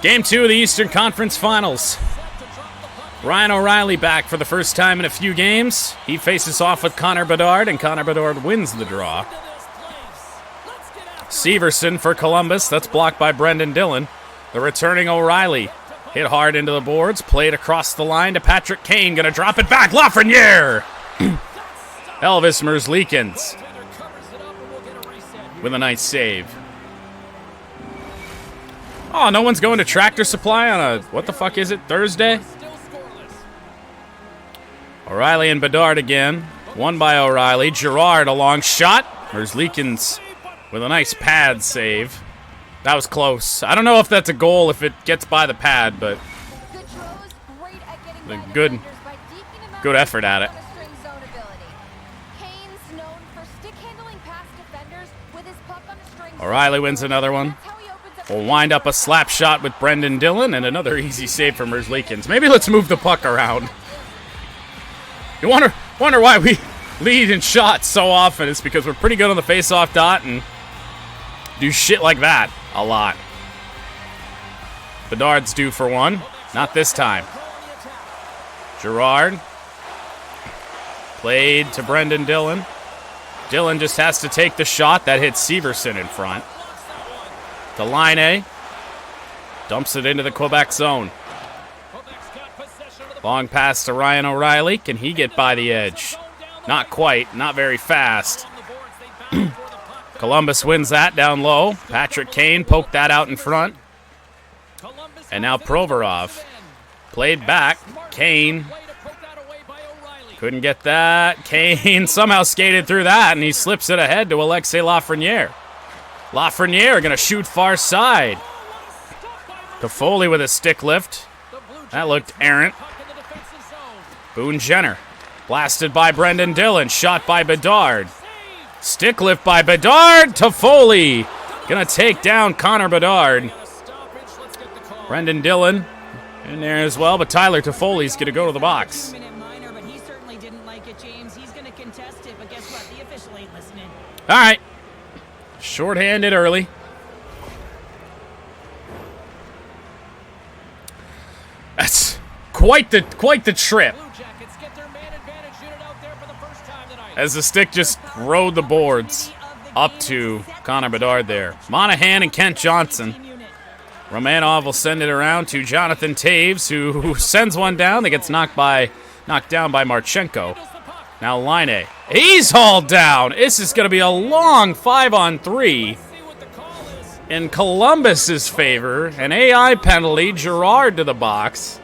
Game 2 of the Eastern Conference Finals. Ryan O'Reilly back for the first time in a few games. He faces off with Connor Bedard, and Connor Bedard wins the draw. Severson for Columbus. That's blocked by Brendan Dillon. The returning O'Reilly hit hard into the boards. Played across the line to Patrick Kane. Going to drop it back. Lafreniere! Elvis Merzlikins with a nice save. Oh, no one's going to Tractor Supply on a, what the fuck is it, Thursday? O'Reilly and Bedard again. Won by O'Reilly. Girard, a long shot. Merzlikins with a nice pad save. That was close. I don't know if that's a goal if it gets by the pad, but good effort at it. O'Reilly wins another one. We'll wind up a slap shot with Brendan Dillon and another easy save from Merzlikins. Maybe let's move the puck around. You wonder why we lead in shots so often. It's because we're pretty good on the face-off dot and do shit like that a lot. Bedard's due for one. Not this time. Girard. Played to Brendan Dillon. Dillon just has to take the shot. That hits Severson in front. To Line. Dumps it into the Quebec zone. Long pass to Ryan O'Reilly. Can he get by the edge? Not quite. Not very fast. Columbus wins that down low. Patrick Kane poked that out in front. And now Provorov. Played back. Kane. Couldn't get that. Kane somehow skated through that, and he slips it ahead to Alexei Lafreniere. Lafreniere going to shoot far side. Toffoli with a stick lift. That looked errant. Boone Jenner. Blasted by Brendan Dillon. Shot by Bedard. Stick lift by Bedard. Toffoli going to take down Connor Bedard. Brendan Dillon in there as well, but Tyler Toffoli's going to go to the box. All right. Short-handed early. That's quite the trip. As the stick just rode the boards up to Connor Bedard there. Monahan and Kent Johnson. Romanov will send it around to Jonathan Taves, who sends one down that gets knocked down by Marchenko. Now Line. He's hauled down. This is going to be a long 5-on-3 in Columbus's favor. An AI penalty. Girard to the box.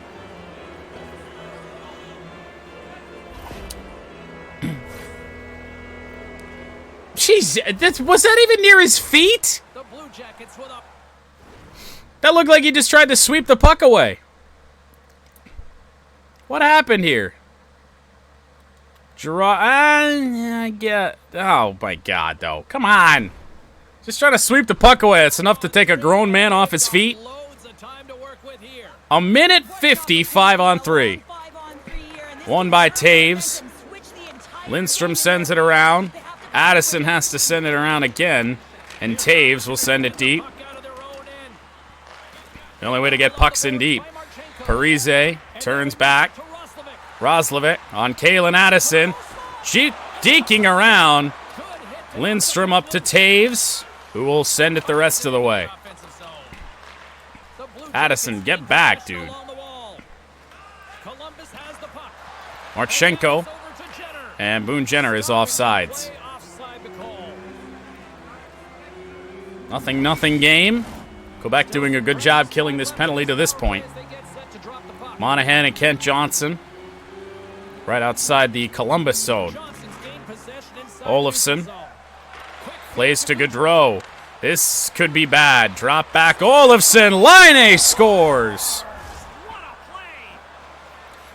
Jeez, was that even near his feet? That looked like he just tried to sweep the puck away. What happened here? Girard, I get. Oh my God, though. Come on. Just trying to sweep the puck away. It's enough to take a grown man off his feet. A minute 50, 5-on-3. Won by Taves. Lindstrom sends it around. Addison has to send it around again. And Taves will send it deep. The only way to get pucks in deep. Parise turns back. Roslovic on Kalen Addison. Deking around. Lindstrom up to Taves, who will send it the rest of the way. Addison, get back, dude. Marchenko. And Boone Jenner is offsides. Nothing game. Quebec doing a good job killing this penalty to this point. Monahan and Kent Johnson. Right outside the Columbus zone. Olofsson. Plays to Gaudreau. This could be bad. Drop back. Olofsson. Line scores.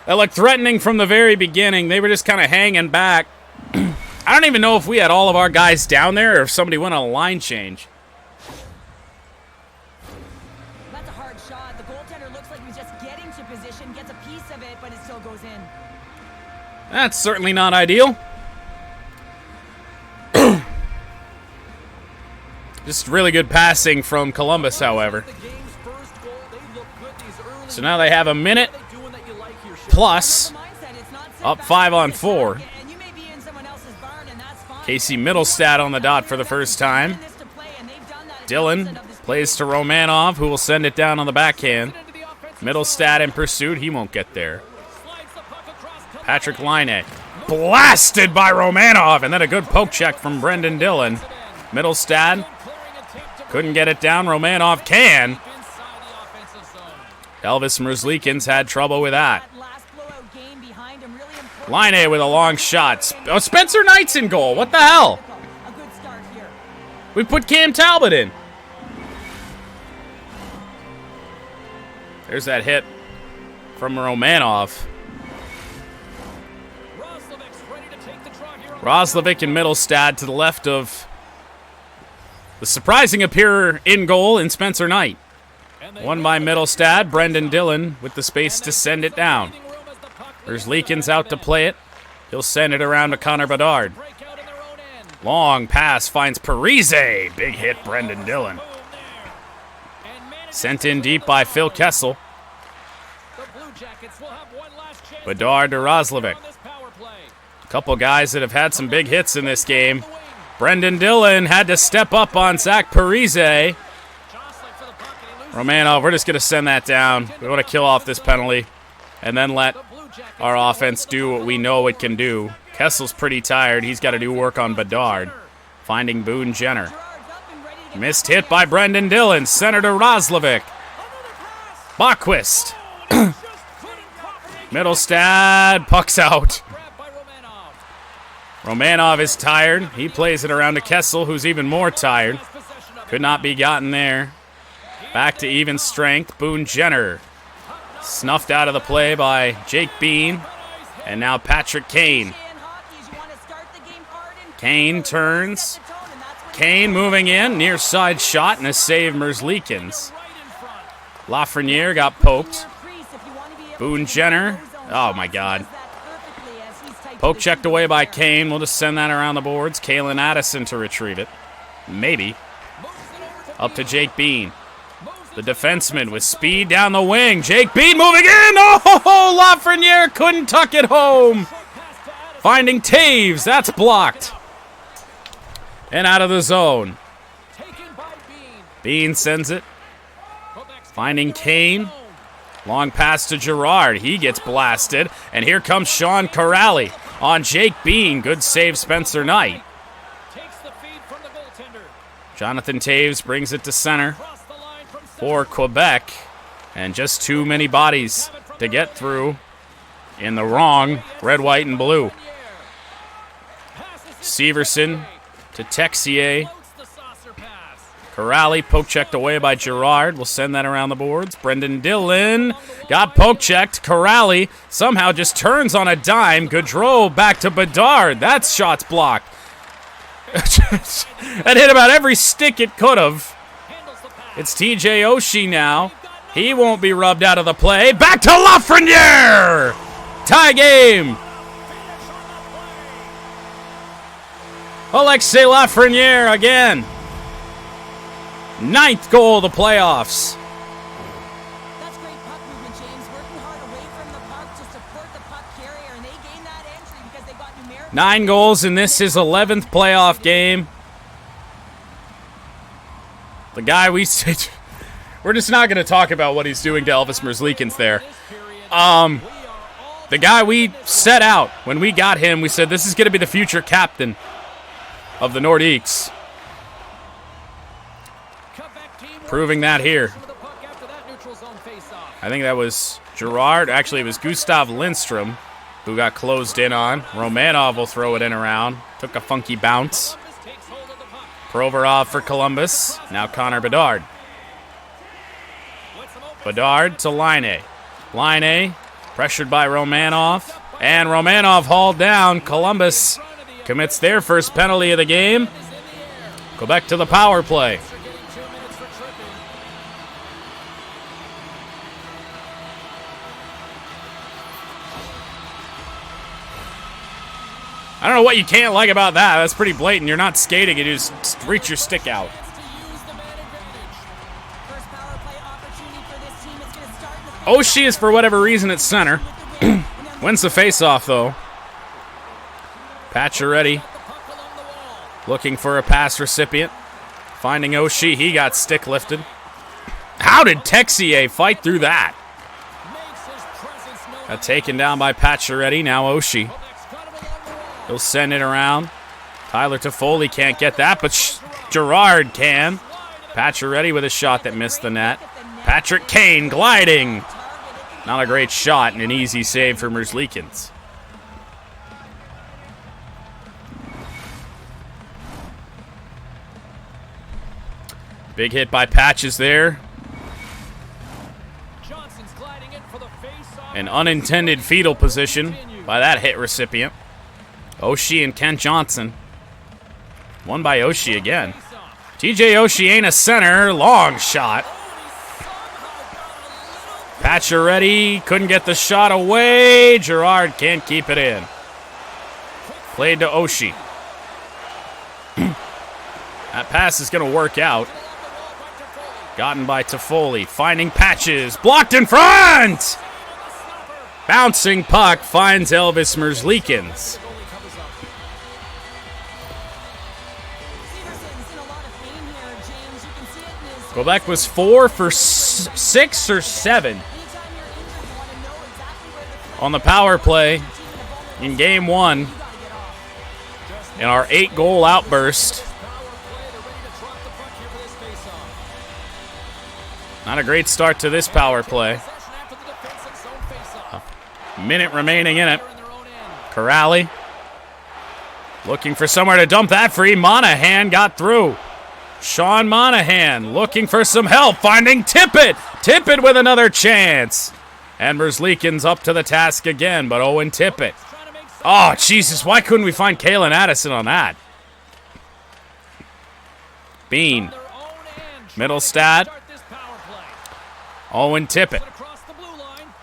That looked threatening from the very beginning. They were just kind of hanging back. I don't even know if we had all of our guys down there or if somebody went on a line change. That's a hard shot. The goaltender looks like he's just getting to position, gets a piece of it, but it still goes in. That's certainly not ideal. Just really good passing from Columbus, however. So now they have a minute plus, up 5-on-4. Casey Middlestad on the dot for the first time. Dillon plays to Romanov, who will send it down on the backhand. Middlestad in pursuit. He won't get there. Patrick Laine blasted by Romanov, and then a good poke check from Brendan Dillon. Middlestad couldn't get it down. Romanov can. Elvis Merzlikins had trouble with that. Laine with a long shot. Oh, Spencer Knight's in goal. What the hell? We put Cam Talbot in. There's that hit from Romanov. Roslovic and Middlestad to the left of the surprising appearer in goal in Spencer Knight. Won by Middlestad. Brendan Dillon with the space to send it down. There's Leakins out to play it. He'll send it around to Connor Bedard. Long pass finds Parise. Big hit, Brendan Dillon. Sent in deep by Phil Kessel. Bedard to Roslovic. A couple guys that have had some big hits in this game. Brendan Dillon had to step up on Zach Parise. Romanov, we're just going to send that down. We want to kill off this penalty and then let our offense do what we know it can do. Kessel's pretty tired. He's got to do work on Bedard. Finding Boone Jenner. Missed hit by Brendan Dillon. Center to Roslovic. Bachquist. Middlestad. Puck's out. Romanov is tired. He plays it around to Kessel, who's even more tired. Could not be gotten there. Back to even strength. Boone Jenner. Snuffed out of the play by Jake Bean. And now Patrick Kane. Kane turns. Kane moving in. Near side shot and a save Merzlikins. Lafreniere got poked. Boone Jenner. Oh my god. Poke checked away by Kane. We'll just send that around the boards. Kalen Addison to retrieve it. Maybe. Up to Jake Bean. The defenseman with speed down the wing. Jake Bean moving in. Oh, Lafreniere couldn't tuck it home. Finding Taves. That's blocked. And out of the zone. Bean sends it. Finding Kane. Long pass to Girard. He gets blasted. And here comes Sean Corrali on Jake Bean. Good save, Spencer Knight. Jonathan Taves brings it to center for Quebec. And just too many bodies to get through in the wrong red, white, and blue. Severson to Texier. Corrali poke checked away by Girard. We'll send that around the boards. Brendan Dillon got poke checked. Corrali somehow just turns on a dime. Gaudreau back to Bedard. That shot's blocked. That hit about every stick it could have. It's TJ Oshie now. He won't be rubbed out of the play. Back to Lafreniere. Tie game. Alexei Lafreniere again. 9th goal of the playoffs. That's great puck movement, James. Working hard away from the puck to support the puck carrier, and they gained that entry because they got numerical. 9 goals in this his 11th playoff game. The guy we're just not going to talk about what he's doing to Elvis Merzlikins there. The guy we set out when we got him, we said this is going to be the future captain of the Nordiques. Proving that here. I think that was Girard. Actually, it was Gustav Lindstrom who got closed in on. Romanov will throw it in around. Took a funky bounce. Provorov for Columbus. Now Connor Bedard. Bedard to Laine. Laine pressured by Romanov. And Romanov hauled down. Columbus commits their first penalty of the game. Go back to the power play. I don't know what you can't like about that. That's pretty blatant. You're not skating. You just reach your stick out. Oshie is, for whatever reason, at center. Wins the faceoff, though. Pacioretty looking for a pass recipient. Finding Oshie. He got stick lifted. How did Texier fight through that? Got taken down by Pacioretty. Now Oshie. He'll send it around. Tyler Toffoli can't get that, but Gerard can. Pacioretty with a shot that missed the net. Patrick Kane gliding. Not a great shot and an easy save for Merzlikins. Big hit by Patches there. An unintended fetal position by that hit recipient. Oshie and Kent Johnson. Won by Oshie again. TJ Oshie ain't a center. Long shot. Pacioretty couldn't get the shot away. Gerard can't keep it in. Played to Oshie. That pass is going to work out. Gotten by Toffoli. Finding Patches. Blocked in front! Bouncing puck finds Elvis Merzlikins. Quebec was 4 for 6 or 7 on the power play in game 1 in our 8-goal outburst. Not a great start to this power play. A minute remaining in it. Corrali looking for somewhere to dump that free. Monahan got through. Sean Monahan looking for some help, finding Tippett. Tippett with another chance. And Merzlikins up to the task again, but Owen Tippett. Oh, Jesus, why couldn't we find Kalen Addison on that? Bean. Middlestad. Owen Tippett.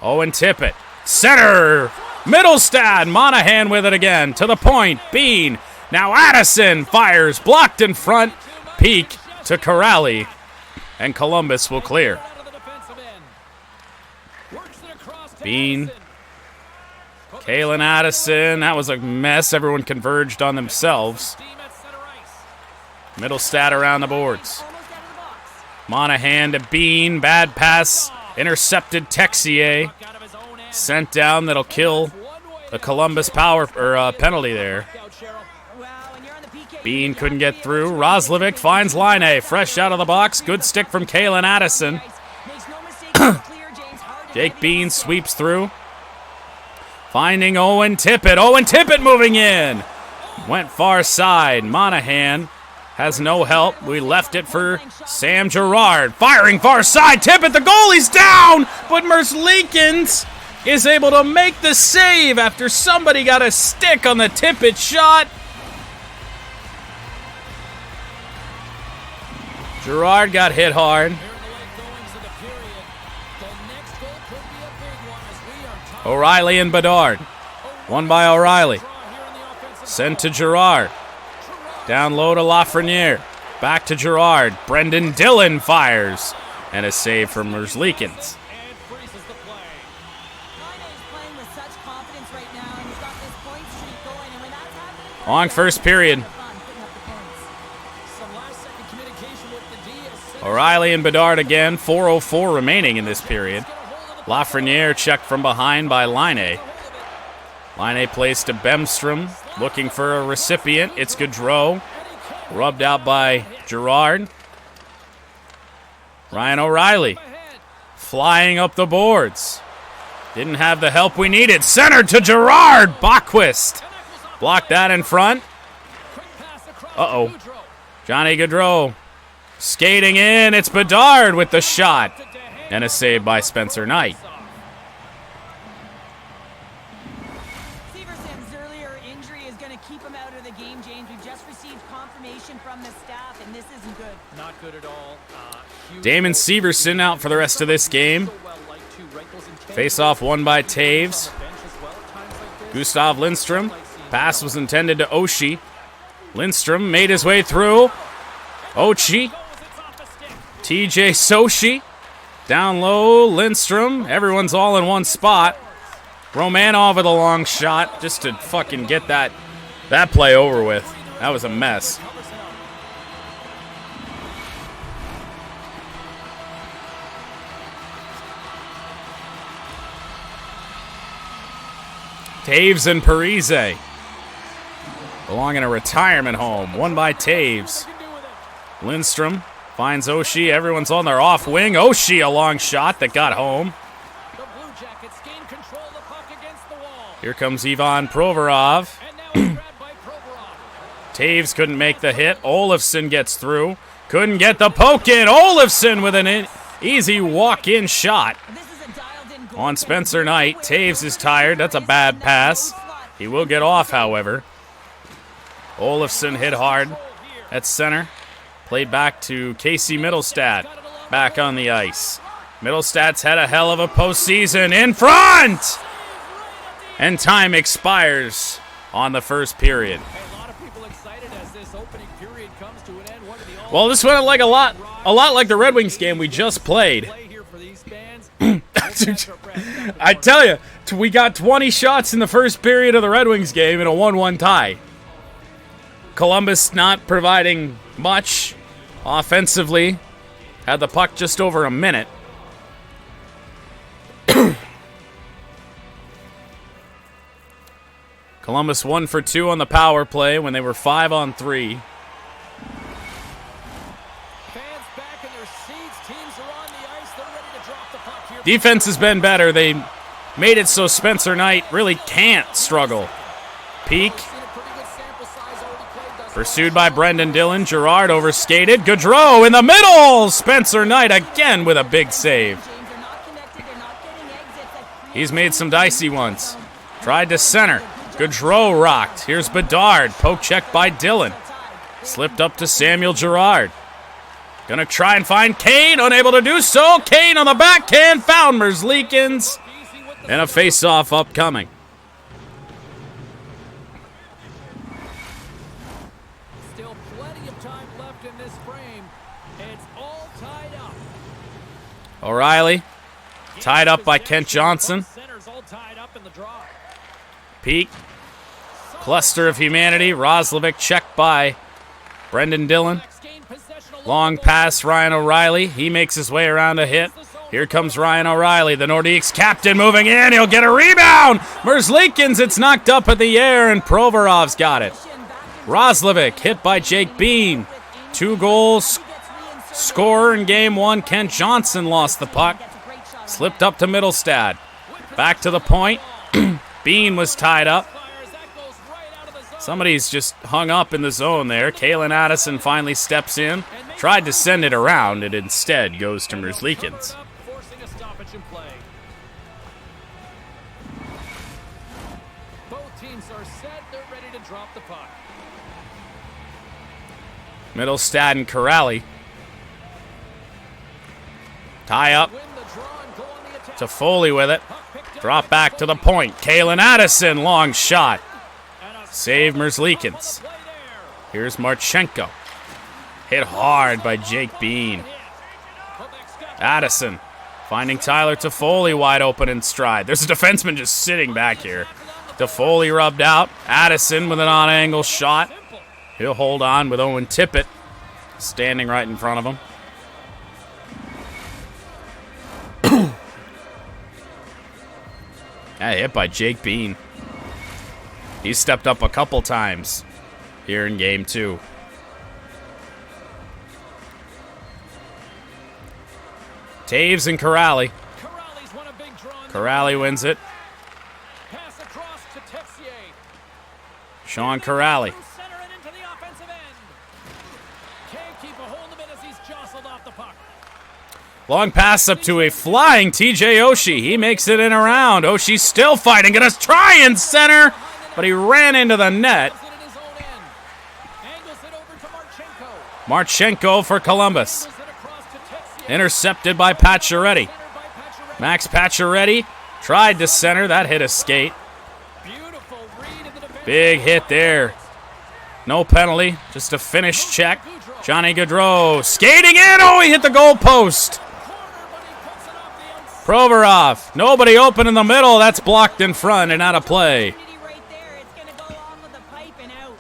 Owen Tippett. Center. Middlestad. Monahan with it again. To the point. Bean. Now Addison fires. Blocked in front. Peak to Corrali, and Columbus will clear. Bean, Kalen Addison, that was a mess. Everyone converged on themselves. Middlestad around the boards. Monahan to Bean, bad pass, intercepted Texier. Sent down, that'll kill the Columbus penalty there. Bean couldn't get through. Roslovic finds Line, fresh out of the box. Good stick from Kalen Addison. Jake Bean sweeps through. Finding Owen Tippett. Owen Tippett moving in. Went far side. Monahan has no help. We left it for Sam Gerard. Firing far side. Tippett, the goalie's down. But Merzlikins is able to make the save after somebody got a stick on the Tippett shot. Gerard got hit hard. O'Reilly and Bedard. Won by O'Reilly. Sent to Gerard. Down low to Lafreniere. Back to Gerard. Brendan Dillon fires. And a save from Merzlikins. On first period. O'Reilly and Bedard again. 4:04 remaining in this period. Lafreniere checked from behind by Line. Line plays to Bemstrom. Looking for a recipient. It's Gaudreau. Rubbed out by Gerard. Ryan O'Reilly. Flying up the boards. Didn't have the help we needed. Centered to Gerard. Bachquist. Blocked that in front. Uh-oh. Johnny Gaudreau. Skating in, it's Bedard with the shot. And a save by Spencer Knight. Severson's earlier injury is going to keep him out of the game, James. We've just received confirmation from the staff, and this isn't good. Not good at all. Damon Severson out for the rest of this game. Face-off won by Taves. Gustav Lindstrom. Pass was intended to Oshie. Lindstrom made his way through. Oshie. TJ Soshi Down low, Lindstrom. Everyone's all in one spot. Romanov with a long shot just to fucking get that play over with. That was a mess. Taves and Parise belong in a retirement home, won by Taves. Lindstrom finds Oshie. Everyone's on their off wing. Oshie, a long shot that got home. Here comes Ivan Provorov. Taves couldn't make the hit. Olofsson gets through. Couldn't get the poke in. Olofsson with an easy walk-in shot. On Spencer Knight. Taves is tired. That's a bad pass. He will get off, however. Olofsson hit hard at center. Played back to Casey Middlestat. Back on the ice. Middlestat's had a hell of a postseason. In front! And time expires on the first period. Well, this went like a lot like the Red Wings game we just played. I tell you, we got 20 shots in the first period of the Red Wings game in a 1-1 tie. Columbus not providing much offensively. Had the puck just over a minute. Columbus 1 for 2 on the power play when they were 5 on 3. Defense has been better. They made it so Spencer Knight really can't struggle. Peak. Pursued by Brendan Dillon. Girard overskated. Gaudreau in the middle. Spencer Knight again with a big save. He's made some dicey ones. Tried to center. Gaudreau rocked. Here's Bedard. Poke check by Dillon. Slipped up to Samuel Girard. Gonna try and find Kane. Unable to do so. Kane on the backhand. Found Merzlikins. And a face-off upcoming. Still plenty of time left in this frame. It's all tied up. O'Reilly. Tied up by Kent Johnson. Peak. Cluster of humanity. Roslovic checked by Brendan Dillon. Long pass, Ryan O'Reilly. He makes his way around a hit. Here comes Ryan O'Reilly, the Nordiques captain, moving in. He'll get a rebound. Merzlikins, it's knocked up in the air, and Provorov's got it. Roslovic hit by Jake Bean. 2 goals. Scorer in game 1. Kent Johnson lost the puck. Slipped up to Middlestad. Back to the point. Bean was tied up. Somebody's just hung up in the zone there. Kalen Addison finally steps in. Tried to send it around. It instead goes to Merzlikins. Both teams are set. They're ready to drop the puck. Middlestad and Corrali. Tie up. To Foley with it. Drop back to the point. Kalen Addison, long shot. Save Merzlikins. Here's Marchenko. Hit hard by Jake Bean. Addison finding Tyler Toffoli wide open in stride. There's a defenseman just sitting back here. Toffoli rubbed out. Addison with an on-angle shot. He'll hold on with Owen Tippett standing right in front of him. Hit by Jake Bean. He stepped up a couple times here in game 2. Taves and Corrali. Corrali wins it. Sean Corrali. Long pass up to a flying TJ Oshie. He makes it in around. Oshie's still fighting. Gonna try and center, but he ran into the net. Marchenko for Columbus. Intercepted by Pacioretty. Max Pacioretty tried to center. That hit a skate. Big hit there. No penalty. Just a finish check. Johnny Gaudreau skating in. Oh, he hit the goal post. Provorov. Nobody open in the middle. That's blocked in front and out of play. Right there. It's going to go along with the pipe and out.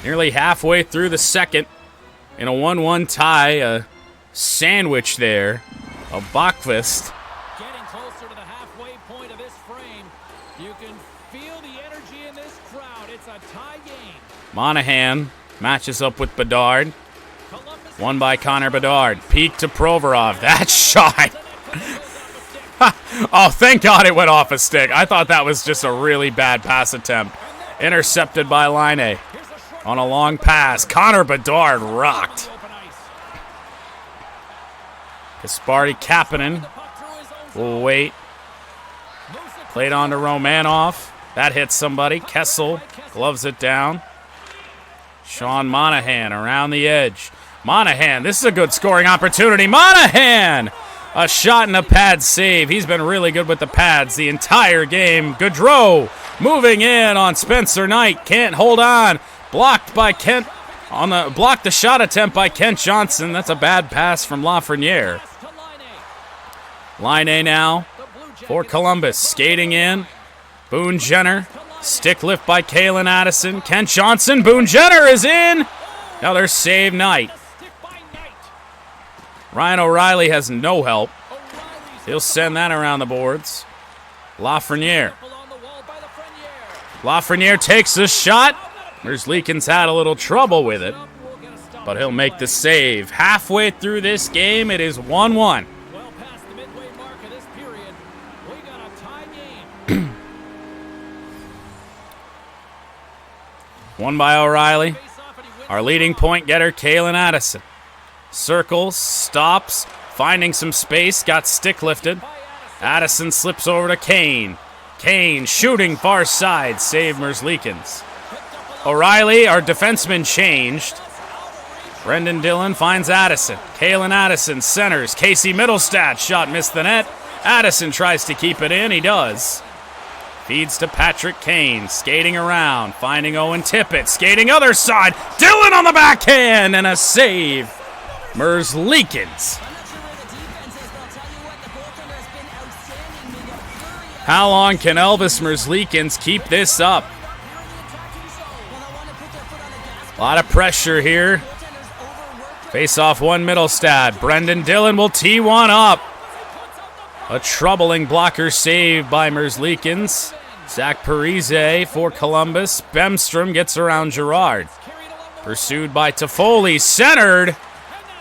Nearly halfway through the second in a 1-1 tie. A sandwich there. A Bachquist. Getting closer to the halfway point of this frame. You can feel the energy in this crowd. It's a tie game. Monahan matches up with Bedard. Won by Connor Bedard. Peek to Provorov. That shot. Oh, thank God it went off a stick. I thought that was just a really bad pass attempt. Intercepted by Laine. On a long pass. Connor Bedard rocked. Kasperi Kapanen will wait. Played on to Romanov. That hits somebody. Kessel gloves it down. Sean Monahan around the edge. Monahan, this is a good scoring opportunity. Monahan! A shot and a pad save. He's been really good with the pads the entire game. Gaudreau moving in on Spencer Knight. Can't hold on. Blocked by Kent. Blocked the shot attempt by Kent Johnson. That's a bad pass from Lafreniere. Laine now for Columbus. Skating in. Boone Jenner. Stick lift by Kalen Addison. Kent Johnson. Boone Jenner is in. Now there's save Knight. Ryan O'Reilly has no help. He'll send that around the boards. Lafreniere. Lafreniere takes the shot. Merzlikins had a little trouble with it, but he'll make the save. Halfway through this game, it is 1-1. Well past the midway mark of this period, we got a tie game. Won by O'Reilly. Our leading point getter, Kalen Addison. Circles, stops, finding some space, got stick lifted. Addison slips over to Kane. Kane shooting far side, save Merzlikins. O'Reilly, our defenseman, changed. Brendan Dillon finds Addison. Kalen Addison centers. Casey Middlestat shot missed the net. Addison tries to keep it in. He does. Feeds to Patrick Kane. Skating around. Finding Owen Tippett. Skating other side. Dillon on the backhand and a save. Merzlikins. How long can Elvis Merzlikins keep this up? A lot of pressure here. Face off one Middlestad. Brendan Dillon will tee one up. A troubling blocker save by Merzlikins. Zach Parise for Columbus. Bemstrom gets around Girard. Pursued by Toffoli. Centered.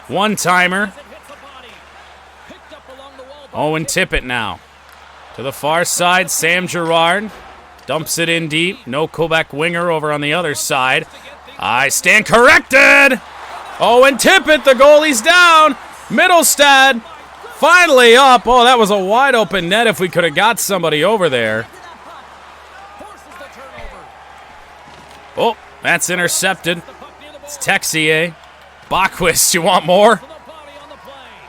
One-timer. Owen Tippett now. To the far side, Sam Girard. Dumps it in deep. No Quebec winger over on the other side. I stand corrected. Owen Tippett, the goalie's down. Middlestad finally up. Oh, that was a wide open net if we could have got somebody over there. Oh, that's intercepted. It's Texier. Bachquist, you want more?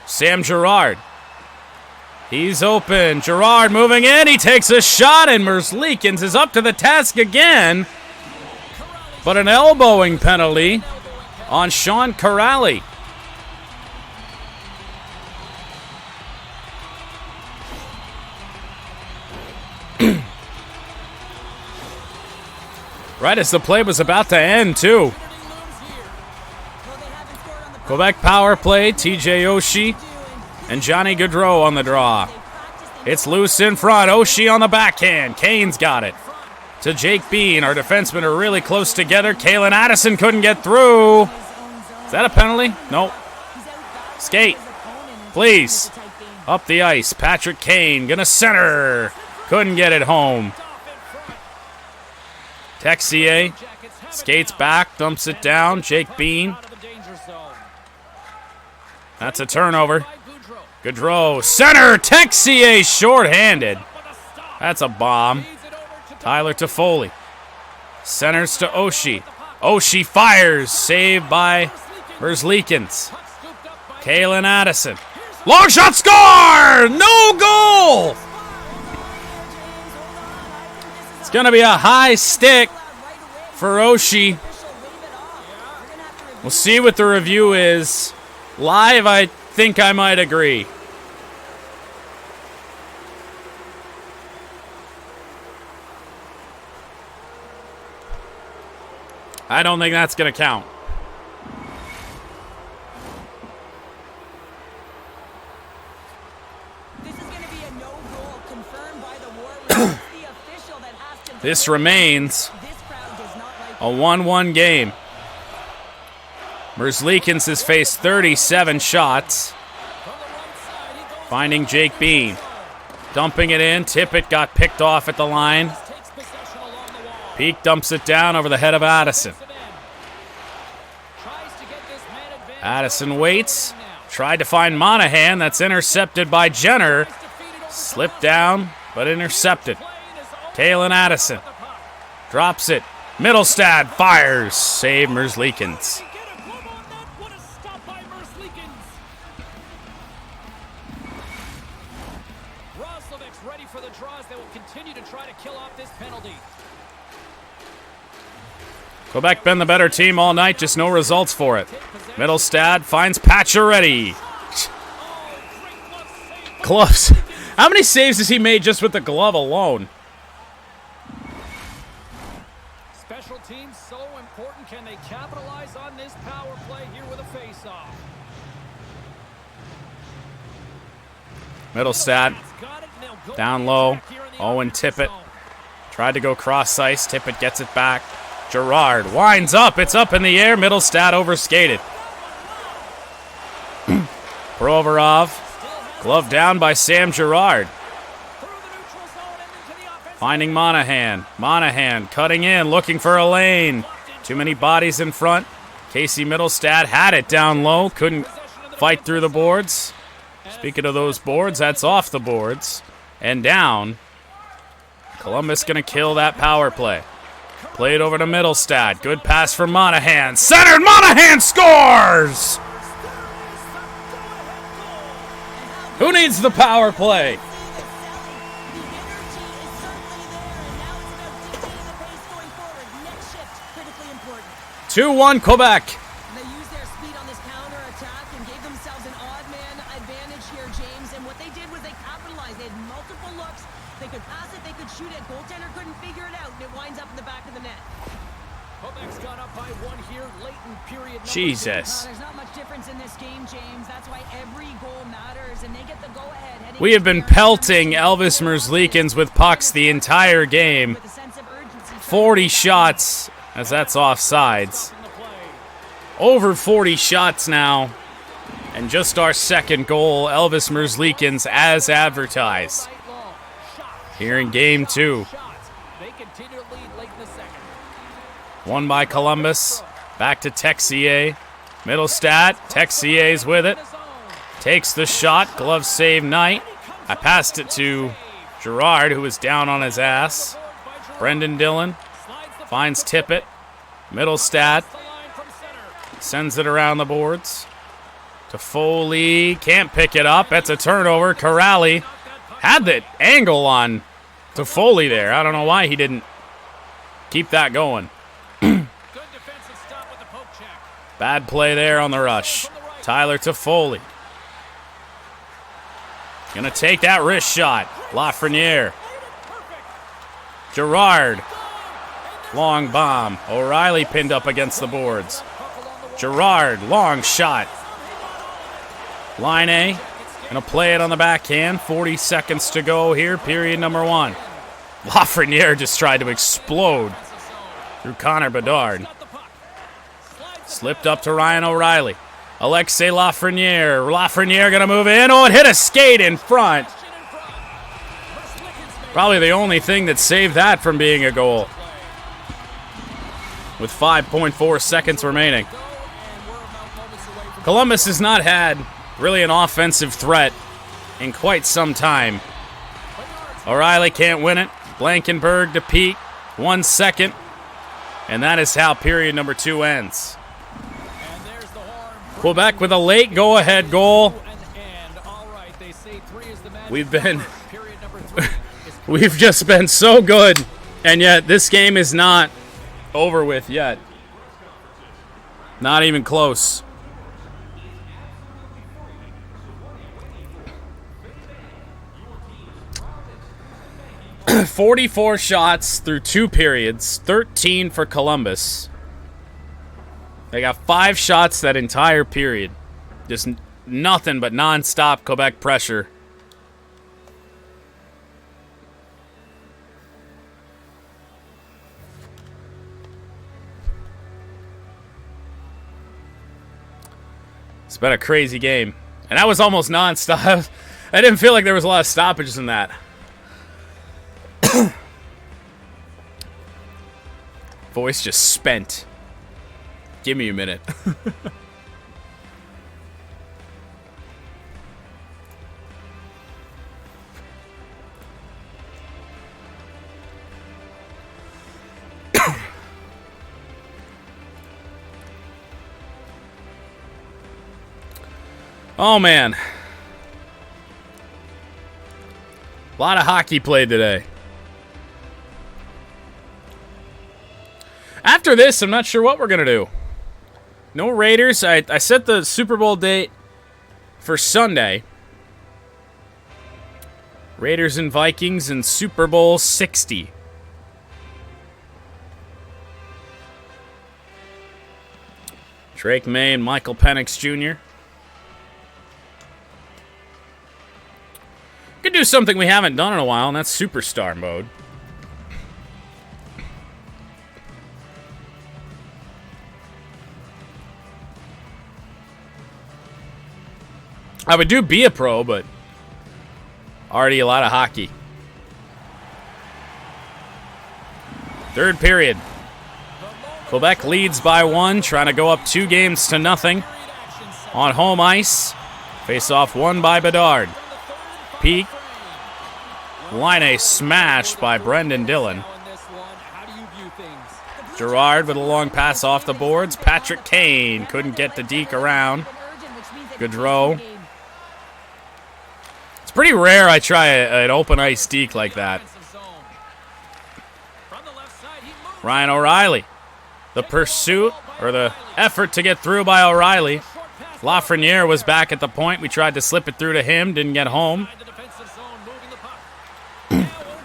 Sam Girard. He's open. Girard moving in. He takes a shot, and Merzlikins is up to the task again. But an elbowing penalty on Sean Corrali. Right as the play was about to end, too. Quebec power play, TJ Oshie and Johnny Gaudreau on the draw. It's loose in front. Oshie on the backhand. Kane's got it. To Jake Bean. Our defensemen are really close together. Kalen Addison couldn't get through. Is that a penalty? Nope. Skate. Please. Up the ice. Patrick Kane gonna center. Couldn't get it home. Texier skates back, dumps it down. Jake Bean. That's a turnover. Gaudreau, center, Texier short-handed. That's a bomb. Tyler Toffoli. Centers to Oshie. Oshie fires, saved by Merzlikins. Kalen Addison. Long shot, score! No goal! It's going to be a high stick for Oshie. We'll see what the review is. Live, I think I might agree. I don't think that's going to count. This is going to be a no goal confirmed by the Warriors. The official that has to This remains this crowd does not like a 1-1 game. Merzlikins has faced 37 shots. Finding Jake Bean. Dumping it in. Tippett got picked off at the line. Peak dumps it down over the head of Addison. Addison waits. Tried to find Monahan. That's intercepted by Jenner. Slipped down, but intercepted. Kalen Addison drops it. Middlestad fires. Save Merzlikins. Ready for the draws. They will continue to try to kill off this penalty. Quebec been the better team all night, just no results for it. Middlestad finds Pacioretty. Gloves. How many saves has he made just with the glove alone? Special teams so important. Can they capitalize on this power play here with a face-off? Middlestad down low. Owen Tippett tried to go cross ice. Tippett gets it back. Gerard winds up. It's up in the air. Middlestad overskated. Provorov. Glove down by Sam Gerard. Finding Monahan. Monahan cutting in, looking for a lane. Too many bodies in front. Casey Middlestad had it down low. Couldn't fight through the boards. Speaking of those boards, that's off the boards. And down. Columbus going to kill that power play. Played over to Middlestad. Good pass for Monahan. Centered. Monahan scores! Who needs the power play? 2-1 Quebec. They used their speed on this counter-attack and gave themselves an odd-man advantage here, James. And what they did was they capitalized. They had multiple looks. They could pass it, they could shoot it. Goaltender couldn't figure it out, and it winds up in the back of the net. Quebec's got up by 1 here, late in period number Jesus. There's not much difference in this game, James. That's why every goal matters, and they get the go-ahead. We have been pelting Elvis Merzlikins with pucks the entire game. 40 shots, as that's offsides. Over 40 shots now. And just our second goal, Elvis Merzlikins as advertised. Here in game 2. They continue to lead late in the second. Won by Columbus. Back to Texier. Middlestad. Texier's with it. Takes the shot. Glove save Knight. I passed it to Gerard, who was down on his ass. Brendan Dillon finds Tippett. Middlestad sends it around the boards. To Foley. Can't pick it up. That's a turnover. Corrali had the angle on to Foley there. I don't know why he didn't keep that going. Bad play there on the rush. Tyler Toffoli. Gonna take that wrist shot. Lafreniere. Gerard. Long bomb. O'Reilly pinned up against the boards. Gerard. Long shot. Line A. Gonna play it on the backhand. 40 seconds to go here. Period number 1. Lafreniere just tried to explode through Connor Bedard. Slipped up to Ryan O'Reilly. Alexei Lafreniere. Lafreniere going to move in. Oh, it hit a skate in front. Probably the only thing that saved that from being a goal. With 5.4 seconds remaining. Columbus has not had really an offensive threat in quite some time. O'Reilly can't win it. Blankenberg to Peak. 1 second. And that is how period number 2 ends. Quebec with a late go-ahead goal. We've just been so good, and yet this game is not over with yet. Not even close. .44 shots through 2 periods, 13 for Columbus. They got 5 shots that entire period. Just nothing but non-stop Quebec pressure. It's been a crazy game. And that was almost non-stop. I didn't feel like there was a lot of stoppages in that. Voice just spent. Give me a minute. Oh, man. A lot of hockey played today. After this, I'm not sure what we're going to do. No Raiders. I set the Super Bowl date for Sunday. Raiders and Vikings in Super Bowl 60. Drake May and Michael Penix Jr. Could do something we haven't done in a while, and that's Superstar mode. I would do be a pro, but already a lot of hockey. Third period. Quebec leads by 1, trying to go up 2-0 on home ice. Face-off won by Bedard. Peak. Line smashed by Brendan Dillon. Gerard with a long pass off the boards. Patrick Kane couldn't get the deke around. Gaudreau. It's pretty rare I try an open ice deke like that. Ryan O'Reilly. The pursuit, or the effort to get through by O'Reilly. Lafreniere was back at the point. We tried to slip it through to him. Didn't get home.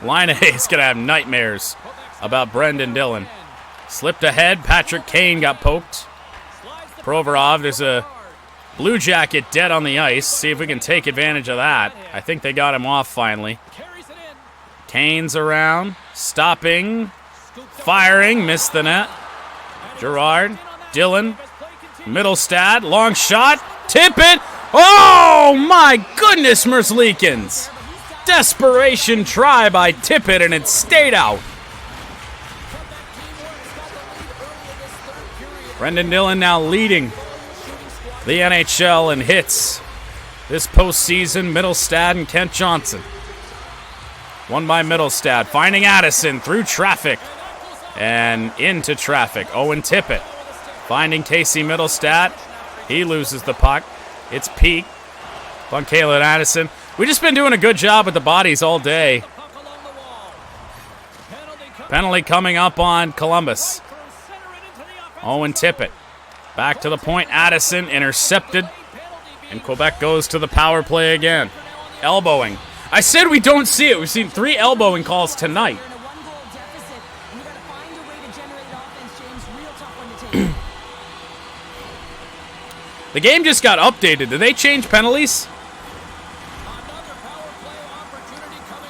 Line A is going to have nightmares about Brendan Dillon. Slipped ahead. Patrick Kane got poked. Provorov, there's a Blue Jacket dead on the ice. See if we can take advantage of that. I think they got him off finally. Kane's around. Stopping. Firing. Missed the net. Gerard. Dillon. Middlestad. Long shot. Tip it. Oh, my goodness, Merzlikins. Desperation try by Tippett, and it stayed out. Brendan Dillon now leading the NHL in hits this postseason. Middlestad and Kent Johnson. Won by Middlestad. Finding Addison through traffic and into traffic. Owen Tippett finding Casey Middlestad. He loses the puck. It's Peak. Bunkale and Addison. We've just been doing a good job with the bodies all day. Penalty coming up on Columbus. Owen Tippett. Back to the point. Addison intercepted. And Quebec goes to the power play again. Elbowing. I said we don't see it. We've seen 3 elbowing calls tonight. The game just got updated. Did they change penalties?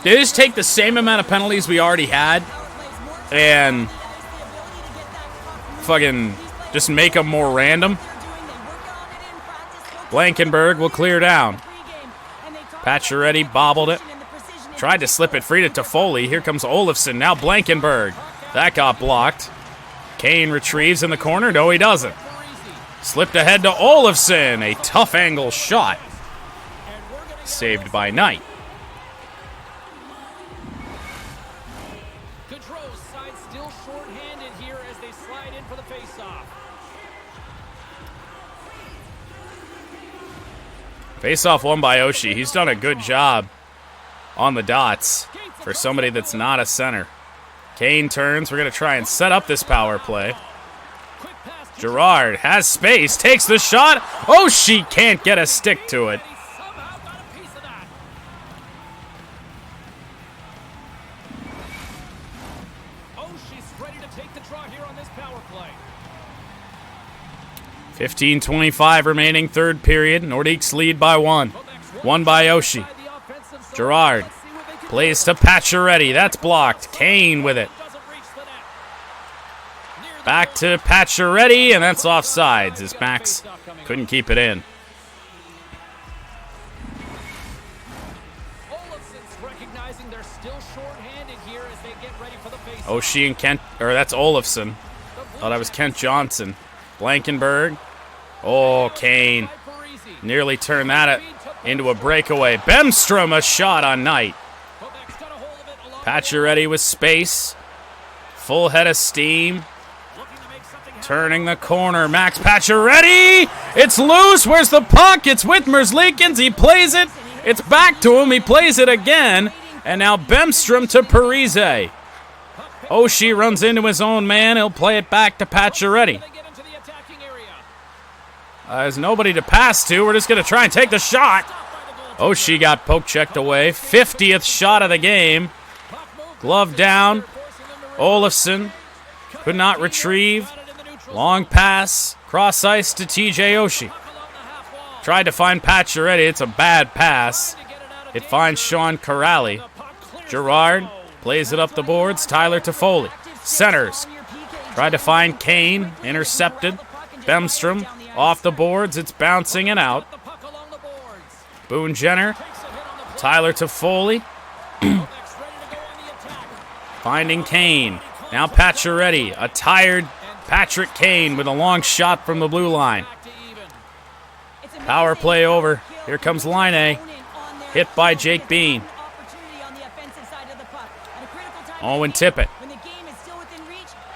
They just take the same amount of penalties we already had and fucking just make them more random. Blankenberg will clear down. Pacioretty bobbled it. Tried to slip it free to Toffoli. Here comes Olofsson. Now Blankenberg. That got blocked. Kane retrieves in the corner. No, he doesn't. Slipped ahead to Olofsson. A tough angle shot. Saved by Knight. Face-off won by Oshie. He's done a good job on the dots for somebody that's not a center. Kane turns. We're going to try and set up this power play. Gerard has space. Takes the shot. Oshie can't get a stick to it. 15:25 remaining, third period. Nordiques lead by one. One by Oshie. Gerard plays to Pacioretty. That's blocked. Kane with it. Back to Pacioretty, and that's offsides as Max couldn't keep it in. Oshie and Kent, or that's Olofsson. Thought I was Kent Johnson. Blankenberg. Oh, Kane. Nearly turned that into a breakaway. Bemstrom, a shot on Knight. Pacioretty with space. Full head of steam. Turning the corner. Max Pacioretty. It's loose. Where's the puck? It's with Merzlikins. He plays it. It's back to him. He plays it again. And now Bemstrom to Parise. Oshie runs into his own man. He'll play it back to Pacioretty. There's nobody to pass to. We're just going to try and take the shot. Oshie got poke checked away. 50th shot of the game. Glove down. Olofsson could not retrieve. Long pass. Cross ice to TJ Oshie. Tried to find Pacioretty. It's a bad pass. It finds Sean Corrali. Gerard plays it up the boards. Tyler Toffoli. Centers. Tried to find Kane. Intercepted. Bemstrom off the boards. It's bouncing and out. Boone Jenner. Tyler Toffoli. Finding Kane. Now Pacioretty. A tired Patrick Kane with a long shot from the blue line. Power play over. Here comes Line. Hit by Jake Bean. Owen Tippett.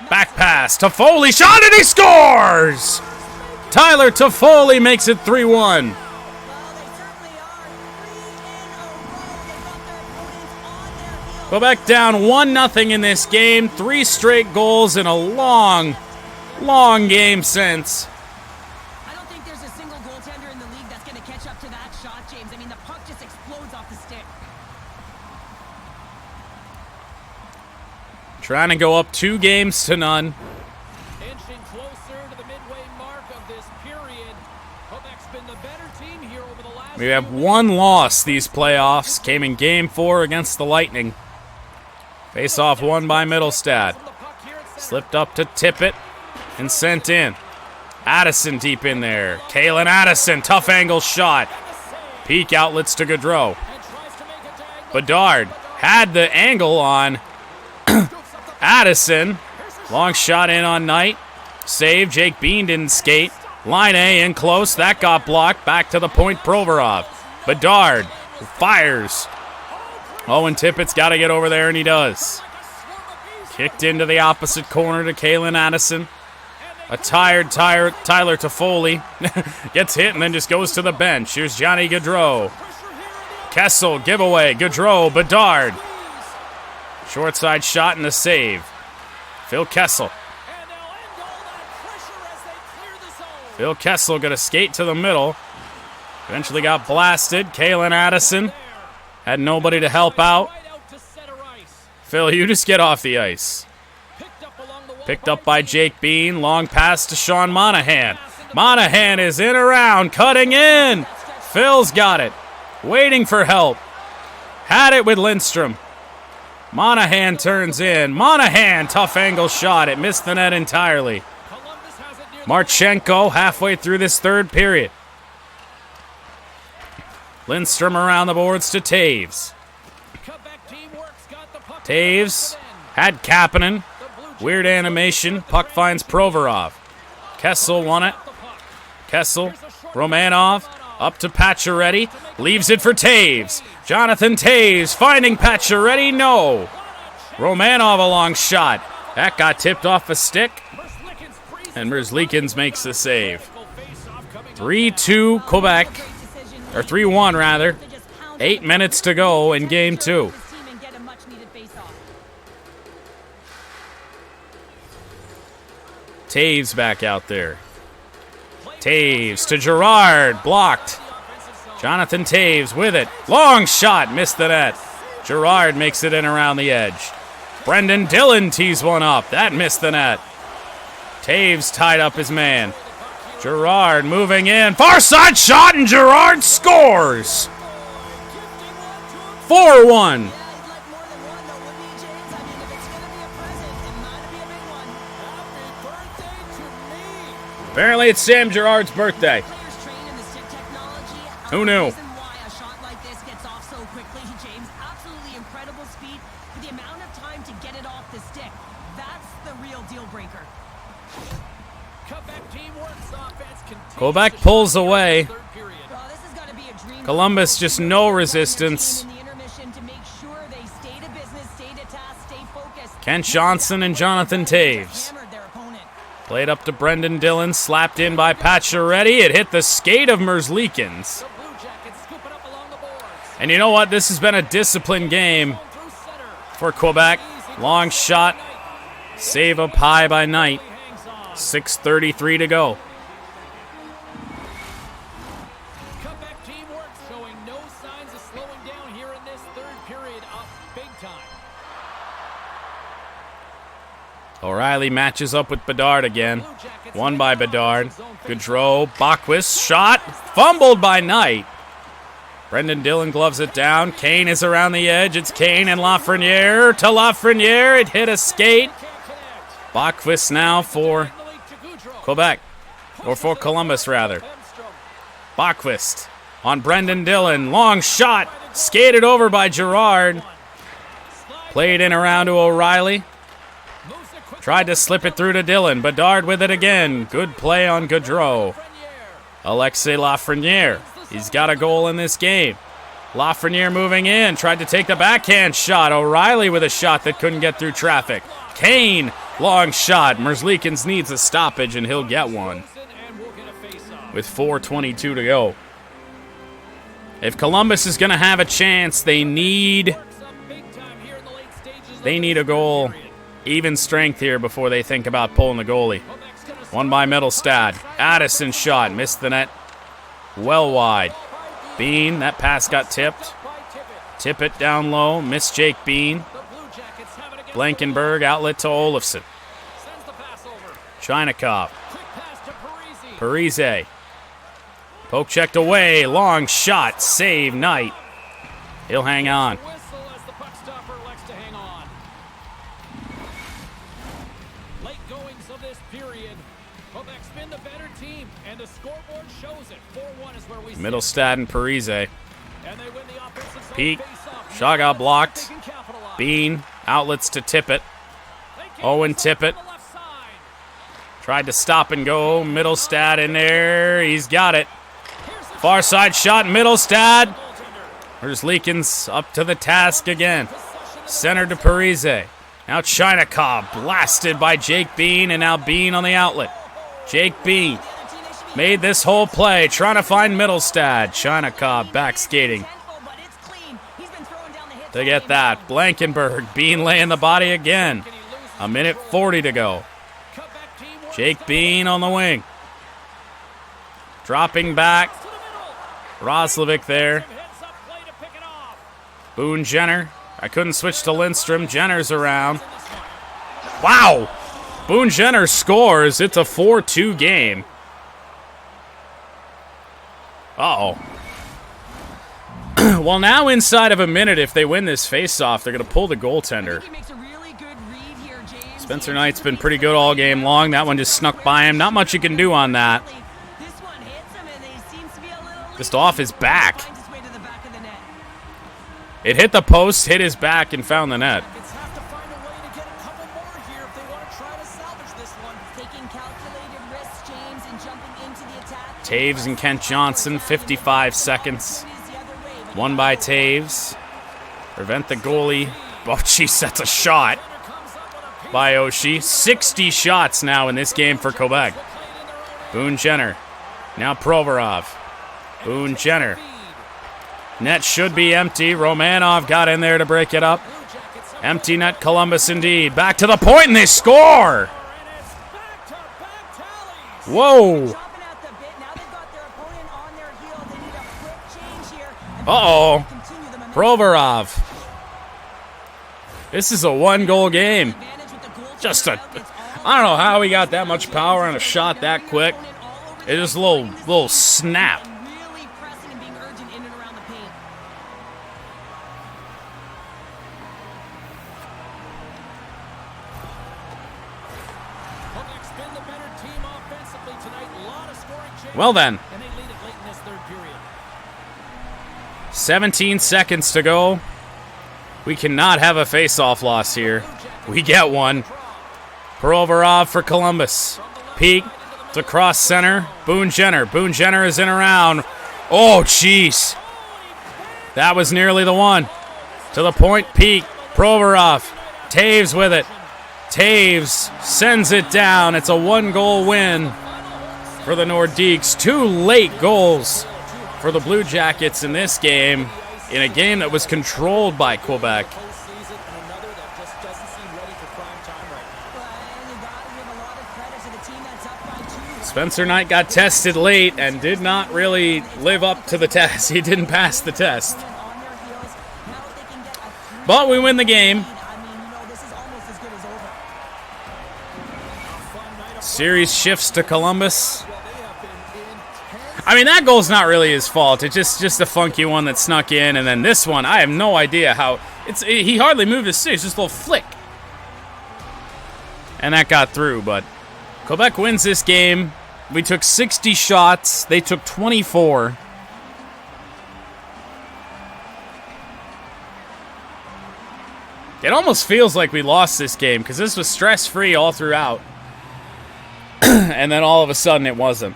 Back pass. Toffoli shot and he scores! Tyler Toffoli makes it 3-1. Quebec down 1-0 in this game. 3 straight goals in a long game since. I don't think there's a single goaltender in the league that's going to catch up to that shot, James. I mean, the puck just explodes off the stick. Trying to go up 2-0. Inching closer to the midway mark of this period. Quebec's been the better team here over the last. We have one loss these playoffs. Came in Game 4 against the Lightning. Face-off won by Middlestad. Slipped up to Tippett and sent in. Addison deep in there. Kalen Addison, tough angle shot. Peak outlets to Gaudreau. Bedard had the angle on Addison. Long shot in on Knight. Save. Jake Bean didn't skate. Line A in close. That got blocked. Back to the point, Provorov. Bedard fires. Owen Tippett's got to get over there, and he does. Kicked into the opposite corner to Kalen Addison. A tired Tyler Toffoli gets hit and then just goes to the bench. Here's Johnny Gaudreau. Kessel, giveaway. Gaudreau, Bedard. Short side shot and a save. Phil Kessel. Phil Kessel going to skate to the middle. Eventually got blasted. Kalen Addison had nobody to help out. Phil, you just get off the ice. Picked up by Jake Bean. Long pass to Sean Monahan. Monahan is in around, cutting in. Phil's got it. Waiting for help. Had it with Lindstrom. Monahan turns in. Monahan, tough angle shot. It missed the net entirely. Marchenko halfway through this third period. Lindstrom around the boards to Taves. Taves had Kapanen. Weird animation. Puck finds Provorov. Kessel won it. Kessel. Romanov. Up to Pacioretty. Leaves it for Taves. Jonathan Taves finding Pacioretty. No. Romanov a long shot. That got tipped off a stick. And Merzlikins makes the save. 3-2 Quebec. Or 3-1 rather. 8 minutes to go in Game 2. Taves back out there. Taves to Gerard. Blocked. Jonathan Taves with it. Long shot. Missed the net. Gerard makes it in around the edge. Brendan Dillon tees one up. That missed the net. Taves tied up his man. Girard moving in. Far side shot, and Girard scores. 4-1. Yeah, he'd like more than one, though, wouldn't he, James? I mean, if it's going to be a present, it might be a big one. Happy birthday to me. Apparently it's Sam Girard's birthday. Players train in the stick technology. Who knew? The reason why a shot like this gets off so quickly, James, absolutely incredible speed, but the amount of time to get it off the stick, that's the real deal breaker. Quebec team works offense. Quebec pulls away. Third period. Well, this is going to be a dream. Columbus just no resistance. In the intermission to make sure they stay to business, stay to task, stay focused. Kent Johnson and Jonathan Taves. Hammered their opponent. Played up to Brendan Dillon, slapped in by Pacioretty. It hit the skate of Merzlikins. The Blue Jackets scoop it up along the boards. And you know what? This has been a disciplined game Through center. for Quebec. Long shot, save up high by Knight. Hangs on. 6:33 to go. Quebec teamwork showing no signs of slowing down here in this third period up big time. O'Reilly matches up with Bedard again. Won by Bedard. Gaudreau, Bockwist, shot, fumbled by Knight. Brendan Dillon gloves it down. Kane is around the edge. It's Kane and Lafreniere to Lafreniere. It hit a skate. Bockwist now for Quebec, or for Columbus rather. Bockwist on Brendan Dillon. Long shot, skated over by Girard. Played in around to O'Reilly. Tried to slip it through to Dillon. Bedard with it again. Good play on Gaudreau. Alexis Lafreniere. He's got a goal in this game. Lafreniere moving in. Tried to take the backhand shot. O'Reilly with a shot that couldn't get through traffic. Kane, long shot. Merzlikins needs a stoppage, and he'll get one with 4:22 to go. If Columbus is going to have a chance, they need a goal. Even strength here before they think about pulling the goalie. One by Middlestad. Addison shot. Missed the net. Well wide. Bean. That pass got tipped. Tippett down low. Missed Jake Bean. Blankenberg outlet to Olofsson. Chinikov. Parise. Poke checked away. Long shot. Save Knight. He'll hang on. Middlestad and Parise. Peak. Shot got blocked. Bean. Outlets to Tippett. Owen Tippett. Tried to stop and go. Middlestad in there. He's got it. Far side shot. Middlestad. Merzlikins up to the task again. Center to Parise. Now Chinikov. Blasted by Jake Bean. And now Bean on the outlet. Jake Bean. Made this whole play, trying to find Middlestad. Chinikov back skating to get that. Blankenberg, Bean laying the body again. 1:40 to go. Jake Bean on the wing. Dropping back. Roslovic there. Boone Jenner. I couldn't switch to Lindstrom. Jenner's around. Wow! Boone Jenner scores. It's a 4-2 game. Uh-oh. Well, now inside of a minute, if they win this face-off, they're going to pull the goaltender. Spencer Knight's been pretty good all game long. That one just snuck by him. Not much you can do on that. Just off his back. It hit the post, hit his back, and found the net. Taves and Kent Johnson, 55 seconds. One by Taves. Prevent the goalie. Bochy sets a shot by Oshie. 60 shots now in this game for Quebec. Boone Jenner. Now Provorov. Boone Jenner. Net should be empty. Romanov got in there to break it up. Empty net, Columbus indeed. Back to the point, and they score! Whoa! Uh-oh. Provorov. This is a one-goal game. I don't know how he got that much power on a shot that quick. It just a little snap. Really pressing and being urgent in and around the paint. Quebec's been the better team offensively tonight. A lot of scoring chances. Well then, And they lead it late in this third period. 17 seconds to go. We cannot have a face-off loss here. We get one. Provorov for Columbus. Peak to cross center. Boone Jenner. Boone Jenner is in around. Oh, jeez. That was nearly the one. To the point, Peak. Provorov. Taves with it. Taves sends it down. It's a 1-goal win for the Nordiques. 2 late goals for the Blue Jackets in this game, in a game that was controlled by Quebec. Postseason and another that just doesn't seem ready for prime time right now. And you gotta give a lot of credit to the team that's up by 2. Spencer Knight got tested late and did not really live up to the test. He didn't pass the test. On their heels. Now if they can get a 3 But we win the game. I mean, this is almost as good as over. Series shifts to Columbus. I mean, that goal's not really his fault. It's just a funky one that snuck in. And then this one, I have no idea how. He hardly moved his stick. It's just a little flick. And that got through. But Quebec wins this game. We took 60 shots. They took 24. It almost feels like we lost this game because this was stress-free all throughout. And then all of a sudden it wasn't.